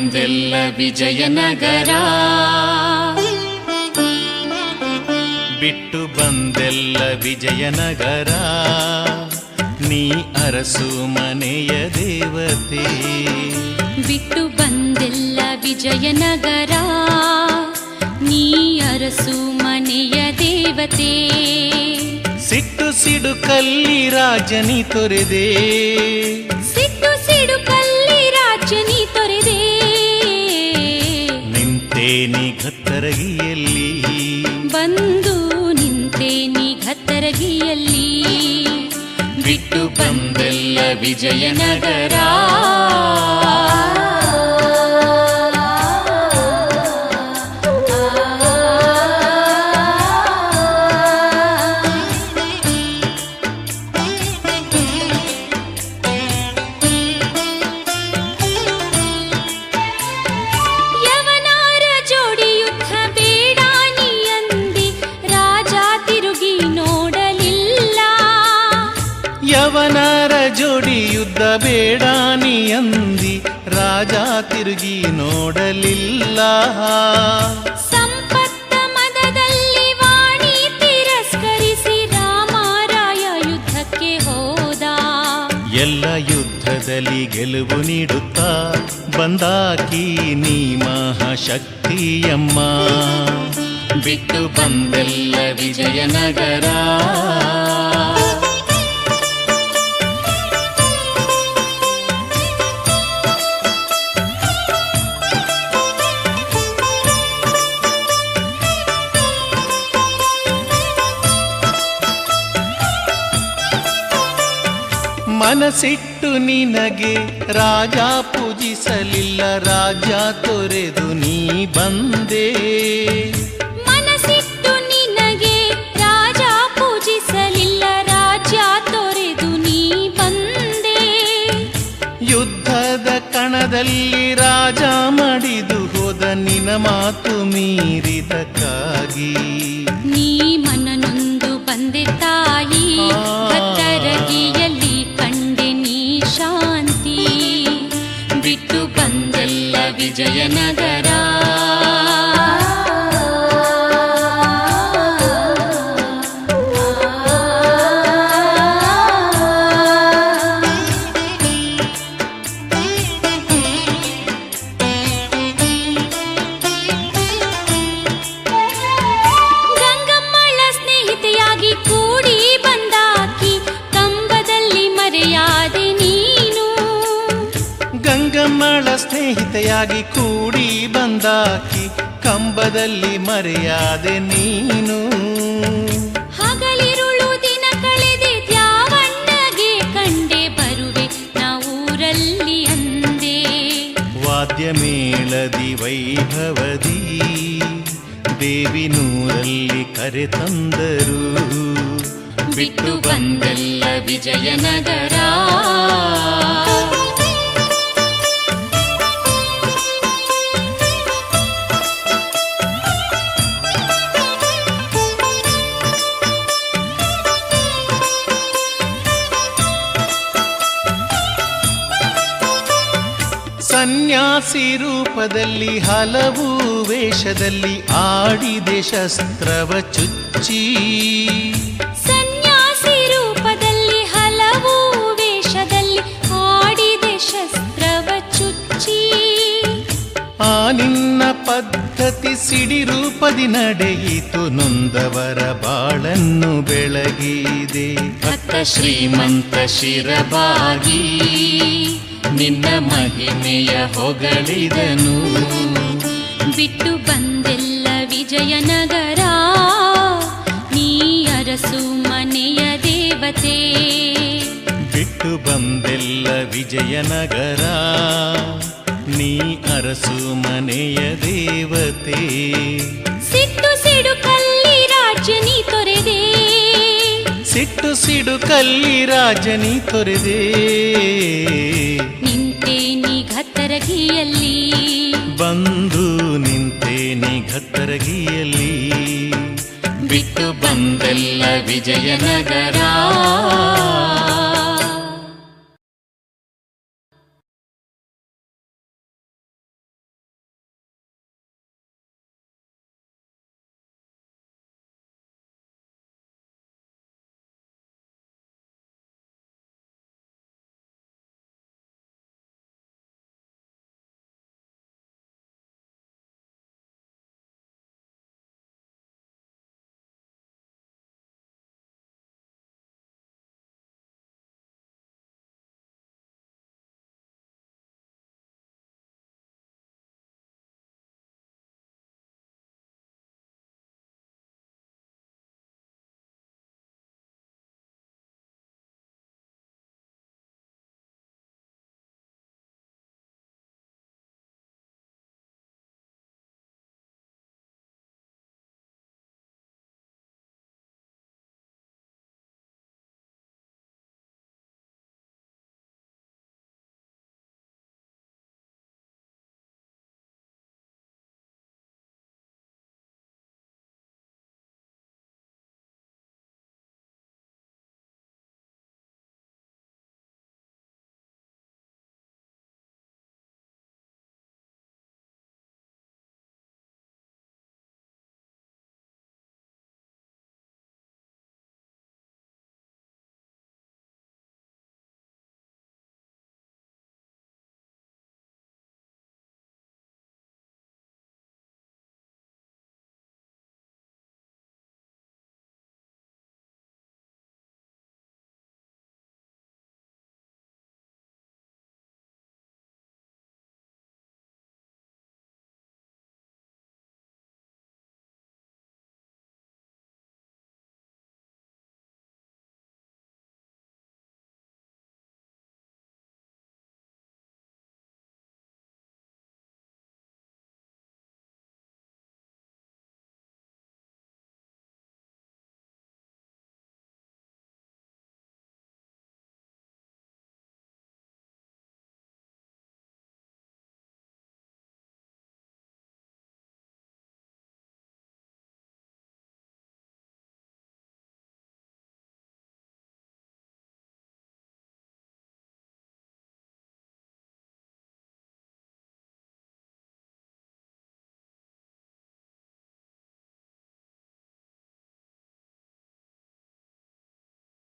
ಬಂದೆಲ್ಲ ವಿಜಯನಗರ, ಬಿಟ್ಟು ಬಂದೆಲ್ಲ ವಿಜಯನಗರ, ನೀ ಅರಸು ಮನೆಯ ದೇವತೆ. ಬಿಟ್ಟು ಬಂದೆಲ್ಲ ವಿಜಯನಗರ, ನೀ ಅರಸು ಮನೆಯ ದೇವತೆ. ಸಿಟ್ಟು ಸಿಡುಕಲ್ಲಿ ರಾಜನಿ ತೊರೆದೆ, ಸಿಟ್ಟು ಸಿಡುಕಲ್ಲಿ ರಾಜನಿ ತೊರೆದೆ. ನಿಂತೇನಿ ಘತ್ತರಗಿಯಲ್ಲಿ, ಬಂದು ನಿಂತೇನಿ ಘತ್ತರಗಿಯಲ್ಲಿ. ಬಿಟ್ಟು ಬಂದೆಲ್ಲ ವಿಜಯನಗರ. ಯವನರ ಜೋಡಿ ಯುದ್ಧ ಬೇಡ ನೀ ಅಂದಿ, ರಾಜ ತಿರುಗಿ ನೋಡಲಿಲ್ಲ. ಸಂಪತ್ತ ಮದದಲ್ಲಿ ವಾಣಿ ತಿರಸ್ಕರಿಸಿ ರಾಮರಾಯ ಯುದ್ಧಕ್ಕೆ ಹೋದ. ಎಲ್ಲ ಯುದ್ಧದಲ್ಲಿ ಗೆಲುವು ನೀಡುತ್ತಾ ಬಂದಾಕಿ ನೀ ಮಹಾಶಕ್ತಿಯಮ್ಮ. ಬಿಟ್ಟು ಬಂದೆಲ್ಲ ವಿಜಯನಗರ. ಮನಸ್ಸಿಟ್ಟು ನಿನಗೆ ರಾಜ ಪೂಜಿಸಲಿಲ್ಲ, ರಾಜ್ಯ ತೊರೆದು ನೀ ಬಂದೆ. ಮನಸ್ಸಿಟ್ಟು ನಿನಗೆ ರಾಜ ಪೂಜಿಸಲಿಲ್ಲ, ರಾಜ್ಯ ತೊರೆದು ನೀ ಬಂದೆ. ಯುದ್ಧದ ಕಣದಲ್ಲಿ ರಾಜ ಮಡಿದು ಹೋದ, ನಿನ ಮಾತು ಮೀರಿದಕ್ಕಾಗಿ ನೀ ಮನನೊಂದು ಬಂದೆ ತಾಯಿ. ಘತ್ತರಗಿಯಲ್ಲಿ ಕಂಡೆ ನೀ ಶಾಂತಿ. ಬಿಟ್ಟು ಬಂದೆಲ್ಲ ವಿಜಯನಗರ. ಗಂಗಮ್ಮಳ ಸ್ನೇಹಿತೆಯಾಗಿ ಕೂಡಿ ಬಂದಾಕಿ, ಕಂಬದಲ್ಲಿ ಮರೆಯಾದೆ ನೀನು. ಹಗಲಿರುಳು ದಿನ ಕಳೆದೆ ದ್ಯಾವಣ್ಣಗೆ ಕಂಡೆ, ಬರುವೆ ನಾವೂರಲ್ಲಿ ಅಂದೆ. ವಾದ್ಯ ಮೇಳದಿ ವೈಭವದಿ ದೇವಿ ನೂರಲ್ಲಿ ಕರೆ ತಂದರು. ಬಿಟ್ಟು ಬಂದೆಲ್ಲ ವಿಜಯನಗರ. ಸನ್ಯಾಸಿ ರೂಪದಲ್ಲಿ ಹಲವು ವೇಷದಲ್ಲಿ ಆಡಿದೆ ಶಸ್ತ್ರವ ಚುಚ್ಚಿ. ಸನ್ಯಾಸಿ ರೂಪದಲ್ಲಿ ಹಲವು ವೇಷದಲ್ಲಿ ಆಡಿದೆ ಶಸ್ತ್ರವ ಚುಚ್ಚಿ. ಆ ನಿನ್ನ ಪದ್ಧತಿ ಸಿಡಿ ರೂಪದಿ ನಡೆಯಿತು, ನೊಂದವರ ಬಾಳನ್ನು ಬೆಳಗಿದೆ. ಭಕ್ತ ಶ್ರೀಮಂತ ಶಿರಬಾಗಿ ನಿನ್ನ ಮಹಿಮೆಯ ಹೊಗಳಿದನು. ಬಿಟ್ಟು ಬಂದೆಲ್ಲ ವಿಜಯನಗರ, ನೀ ಅರಸು ಮನೆಯ ದೇವತೆ. ಬಿಟ್ಟು ಬಂದೆಲ್ಲ ವಿಜಯನಗರ, ನೀ ಅರಸು ಮನೆಯ ದೇವತೆ. ಸಿಟ್ಟು ಸಿಡುಕಲ್ಲಿ ರಾಜನಿ ತೊರೆದೆ, ಸಿಟ್ಟು ಸಿಡುಕಲ್ಲಿ ರಾಜನಿ ತೊರೆದೆ. ನಿಂತೇನಿ ಘತ್ತರಗಿಯಲ್ಲಿ, ಬಂದು ನಿಂತೇನಿ ಘತ್ತರಗಿಯಲ್ಲಿ. ಬಿಟ್ಟು ಬಂದೆಲ್ಲ ವಿಜಯನಗರ.